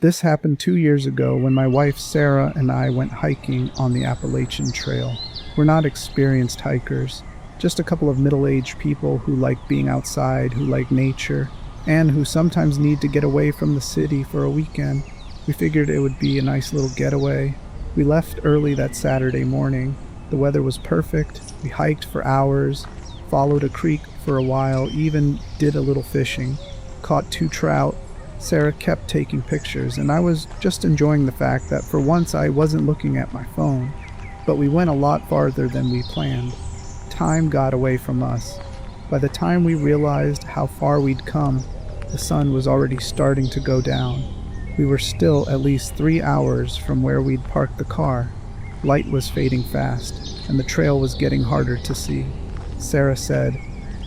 This happened 2 years ago when my wife Sarah and I went hiking on the Appalachian Trail. We're not experienced hikers, just a couple of middle-aged people who like being outside, who like nature, and who sometimes need to get away from the city for a weekend. We figured it would be a nice little getaway. We left early that Saturday morning. The weather was perfect. We hiked for hours, followed a creek for a while, even did a little fishing, caught 2 trout. Sarah kept taking pictures, and I was just enjoying the fact that for once I wasn't looking at my phone. But we went a lot farther than we planned. Time got away from us. By the time we realized how far we'd come, the sun was already starting to go down. We were still at least 3 hours from where we'd parked the car. Light was fading fast, and the trail was getting harder to see. Sarah said,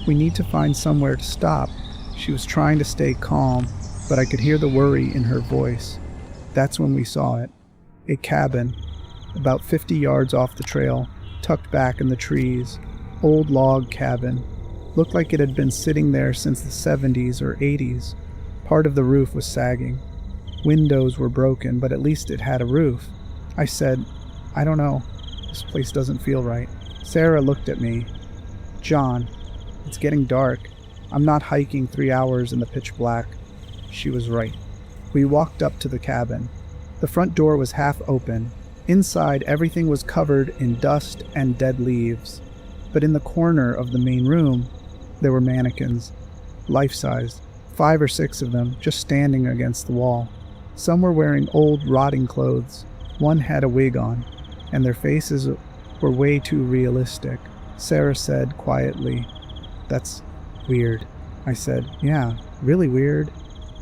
"We need to find somewhere to stop." She was trying to stay calm, but I could hear the worry in her voice. That's when we saw it. A cabin, about 50 yards off the trail, tucked back in the trees. Old log cabin. Looked like it had been sitting there since the 70s or 80s. Part of the roof was sagging. Windows were broken, but at least it had a roof. I said, "I don't know. This place doesn't feel right." Sarah looked at me. "John, it's getting dark. I'm not hiking 3 hours in the pitch black." She was right. We walked up to the cabin. The front door was half open. Inside, everything was covered in dust and dead leaves. But in the corner of the main room, there were mannequins, life-size, 5 or 6 of them, just standing against the wall. Some were wearing old, rotting clothes. One had a wig on, and their faces were way too realistic. Sarah said quietly, "That's weird." I said, "Yeah, really weird."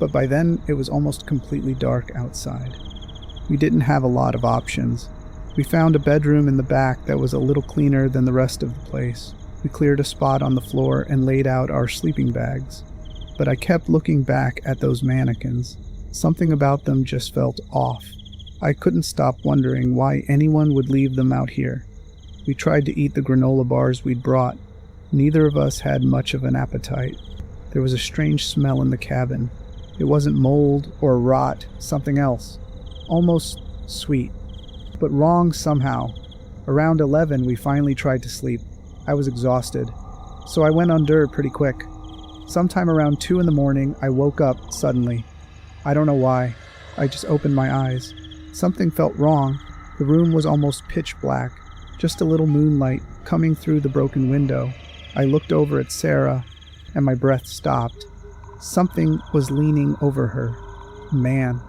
But by then, it was almost completely dark outside. We didn't have a lot of options. We found a bedroom in the back that was a little cleaner than the rest of the place. We cleared a spot on the floor and laid out our sleeping bags. But I kept looking back at those mannequins. Something about them just felt off. I couldn't stop wondering why anyone would leave them out here. We tried to eat the granola bars we'd brought. Neither of us had much of an appetite. There was a strange smell in the cabin. It wasn't mold or rot, something else. Almost sweet, but wrong somehow. Around 11, we finally tried to sleep. I was exhausted, so I went under pretty quick. Sometime around 2 in the morning, I woke up suddenly. I don't know why. I just opened my eyes. Something felt wrong. The room was almost pitch black, just a little moonlight coming through the broken window. I looked over at Sarah, and my breath stopped. Something was leaning over her. Man.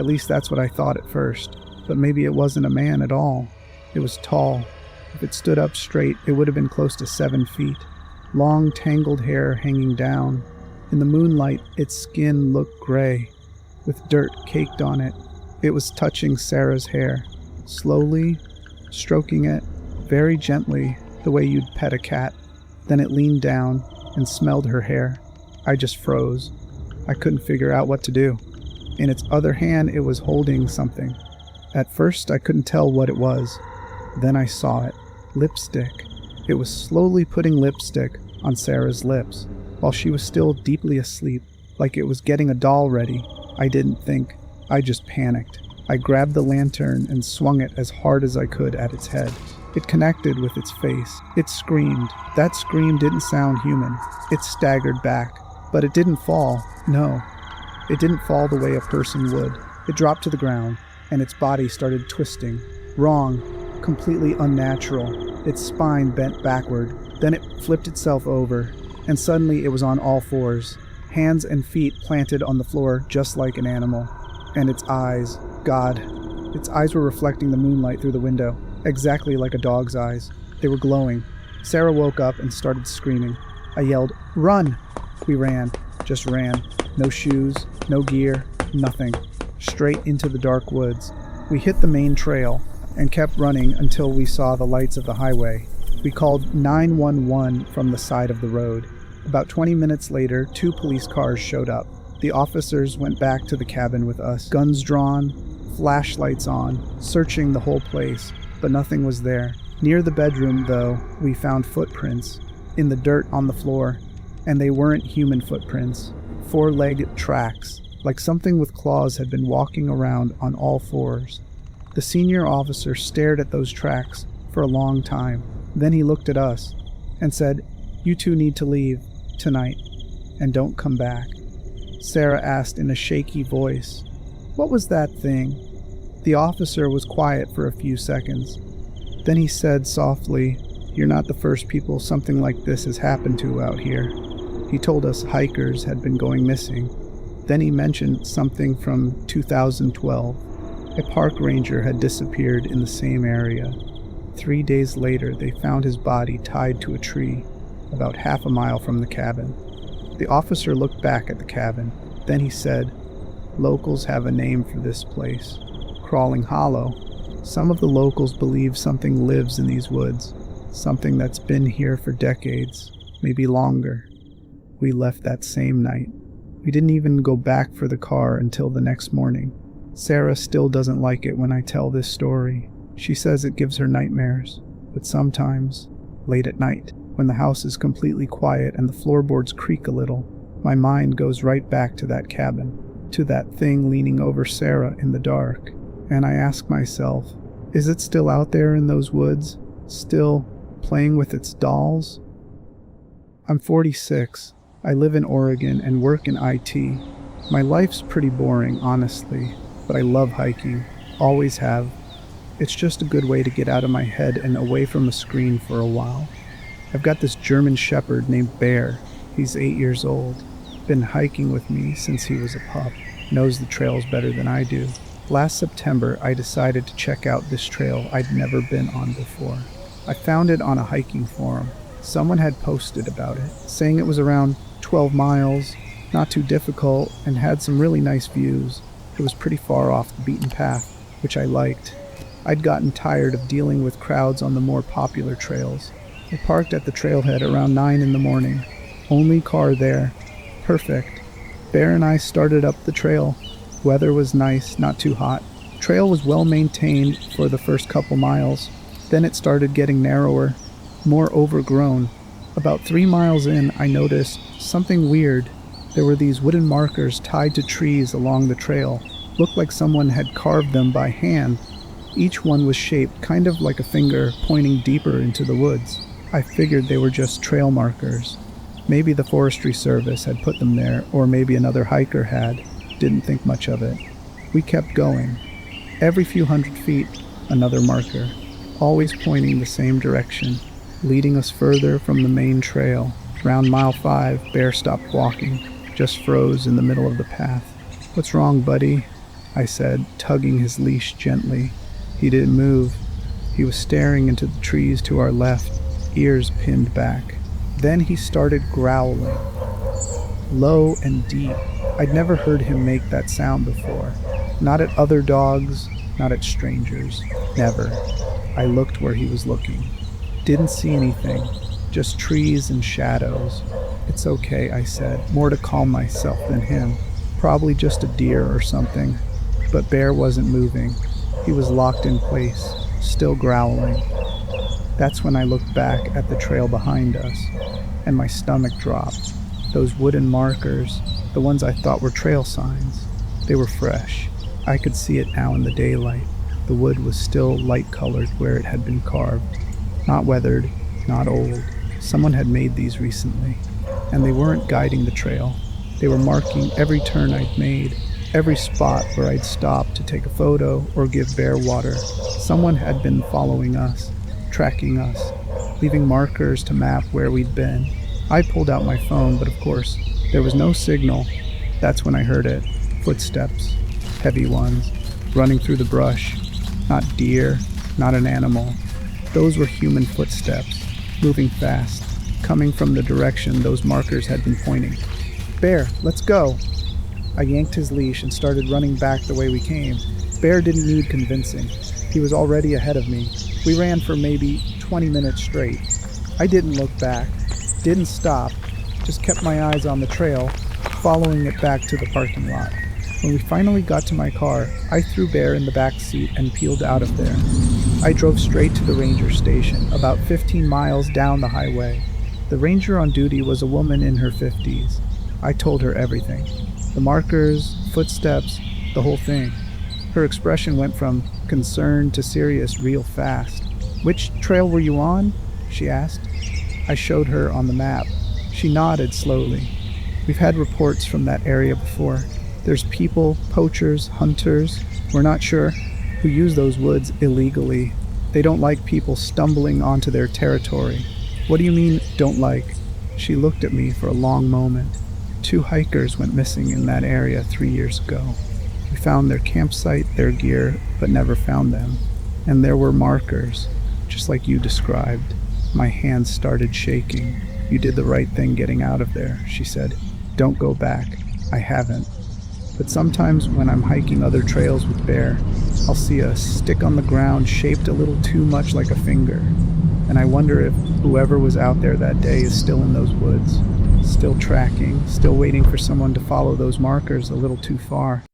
At least that's what I thought at first. But maybe it wasn't a man at all. It was tall. If it stood up straight, it would have been close to 7 feet. Long, tangled hair hanging down. In the moonlight, its skin looked gray, with dirt caked on it. It was touching Sarah's hair, slowly, stroking it, very gently, the way you'd pet a cat. Then it leaned down and smelled her hair. I just froze. I couldn't figure out what to do. In its other hand, it was holding something. At first, I couldn't tell what it was. Then I saw it. Lipstick. It was slowly putting lipstick on Sarah's lips, while she was still deeply asleep, like it was getting a doll ready. I didn't think. I just panicked. I grabbed the lantern and swung it as hard as I could at its head. It connected with its face. It screamed. That scream didn't sound human. It staggered back. But it didn't fall. No. It didn't fall the way a person would. It dropped to the ground, and its body started twisting. Wrong. Completely unnatural. Its spine bent backward. Then it flipped itself over, and suddenly it was on all fours. Hands and feet planted on the floor just like an animal. And its eyes. God. Its eyes were reflecting the moonlight through the window, exactly like a dog's eyes. They were glowing. Sarah woke up and started screaming. I yelled, "Run!" We ran. Just ran. No shoes, no gear, nothing. Straight into the dark woods. We hit the main trail and kept running until we saw the lights of the highway. We called 911 from the side of the road. About 20 minutes later, 2 police cars showed up. The officers went back to the cabin with us, guns drawn, flashlights on, searching the whole place, but nothing was there. Near the bedroom, though, we found footprints in the dirt on the floor, and they weren't human footprints. 4-legged tracks. like something with claws had been walking around on all fours. The senior officer stared at those tracks for a long time. Then he looked at us and said, "You two need to leave tonight and don't come back." Sarah asked in a shaky voice, "What was that thing?" The officer was quiet for a few seconds. Then he said softly, "You're not the first people something like this has happened to out here." He told us hikers had been going missing. Then he mentioned something from 2012. A park ranger had disappeared in the same area. 3 days later, they found his body tied to a tree about half a mile from the cabin. The officer looked back at the cabin. Then he said, "Locals have a name for this place, Crawling Hollow. Some of the locals believe something lives in these woods, something that's been here for decades, maybe longer." We left that same night. We didn't even go back for the car until the next morning. Sarah still doesn't like it when I tell this story. She says it gives her nightmares, but sometimes, late at night, when the house is completely quiet and the floorboards creak a little, my mind goes right back to that cabin, to that thing leaning over Sarah in the dark, and I ask myself, is it still out there in those woods, still playing with its dolls? I'm 46. I live in Oregon and work in IT. My life's pretty boring, honestly, but I love hiking, always have. It's just a good way to get out of my head and away from a screen for a while. I've got this German shepherd named Bear. He's 8 years old. Been hiking with me since he was a pup. Knows the trails better than I do. Last September, I decided to check out this trail I'd never been on before. I found it on a hiking forum. Someone had posted about it, saying it was around 12 miles, not too difficult, and had some really nice views. It was pretty far off the beaten path, which I liked. I'd gotten tired of dealing with crowds on the more popular trails. I parked at the trailhead around 9 in the morning. Only car there. Perfect. Bear and I started up the trail. Weather was nice, not too hot. Trail was well maintained for the first couple miles. Then it started getting narrower, more overgrown. About 3 miles in, I noticed something weird. There were these wooden markers tied to trees along the trail. Looked like someone had carved them by hand. Each one was shaped kind of like a finger pointing deeper into the woods. I figured they were just trail markers. Maybe the Forestry Service had put them there, or maybe another hiker had. Didn't think much of it. We kept going. Every few hundred feet, another marker, always pointing the same direction, leading us further from the main trail. Around mile 5, Bear stopped walking, just froze in the middle of the path. "What's wrong, buddy?" I said, tugging his leash gently. He didn't move. He was staring into the trees to our left, ears pinned back. Then he started growling, low and deep. I'd never heard him make that sound before. Not at other dogs, not at strangers. Never. I looked where he was looking. Didn't see anything, just trees and shadows. "It's okay," I said, more to calm myself than him. Probably just a deer or something. But Bear wasn't moving. He was locked in place, still growling. That's when I looked back at the trail behind us, and my stomach dropped. Those wooden markers, the ones I thought were trail signs, they were fresh. I could see it now in the daylight. The wood was still light-colored where it had been carved. Not weathered, not old. Someone had made these recently, and they weren't guiding the trail. They were marking every turn I'd made, every spot where I'd stopped to take a photo or give Bear water. Someone had been following us, tracking us, leaving markers to map where we'd been. I pulled out my phone, but of course, there was no signal. That's when I heard it. Footsteps, heavy ones, running through the brush. Not deer, not an animal. Those were human footsteps, moving fast, coming from the direction those markers had been pointing. "Bear, let's go!" I yanked his leash and started running back the way we came. Bear didn't need convincing. He was already ahead of me. We ran for maybe 20 minutes straight. I didn't look back, didn't stop, just kept my eyes on the trail, following it back to the parking lot. When we finally got to my car, I threw Bear in the back seat and peeled out of there. I drove straight to the ranger station, about 15 miles down the highway. The ranger on duty was a woman in her 50s. I told her everything. The markers, footsteps, the whole thing. Her expression went from concerned to serious real fast. "Which trail were you on?" she asked. I showed her on the map. She nodded slowly. "We've had reports from that area before. There's people, poachers, hunters, we're not sure, who use those woods illegally. They don't like people stumbling onto their territory." "What do you mean, don't like?" She looked at me for a long moment. "Two hikers went missing in that area 3 years ago. We found their campsite, their gear, but never found them. And there were markers, just like you described." My hands started shaking. "You did the right thing getting out of there," she said. "Don't go back." I haven't. But sometimes when I'm hiking other trails with Bear, I'll see a stick on the ground shaped a little too much like a finger. And I wonder if whoever was out there that day is still in those woods, still tracking, still waiting for someone to follow those markers a little too far.